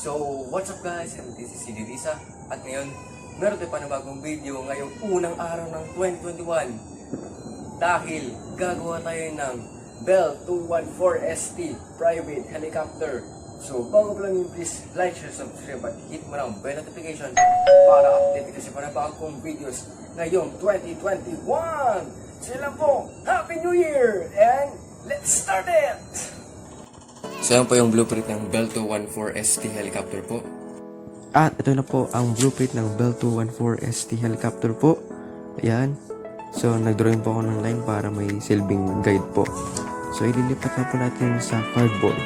So, what's up guys? And this is si Lisa. At ngayon, meron tayo panibagong video ngayong unang araw ng 2021. Dahil gagawa tayo ng Bell 214ST private helicopter. So, bago pa lang yun, please like, share, subscribe at hit mo lang bell notification para update ka sa panibagong videos ngayong 2021. So, yun lang po. Happy New Year! And let's start it! So yan po yung blueprint ng Bell 214ST helicopter po. At ito na po ang blueprint ng Bell 214ST helicopter po. Ayan. So nagdrawing po ako ng line para may silbing guide po. So ililipat na po natin sa cardboard.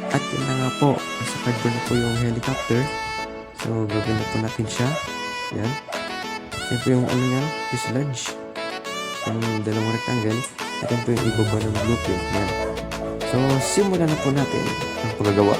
At yun na nga po. Sa cardboard na po yung helicopter. So gagawin na po natin siya. Ayan. Yan po yung ano niya, fuselage. Yung dalawang rectangle. At yan po yung ibaba ng blueprint. Ayan. So, simulan na po natin ang paggagawa.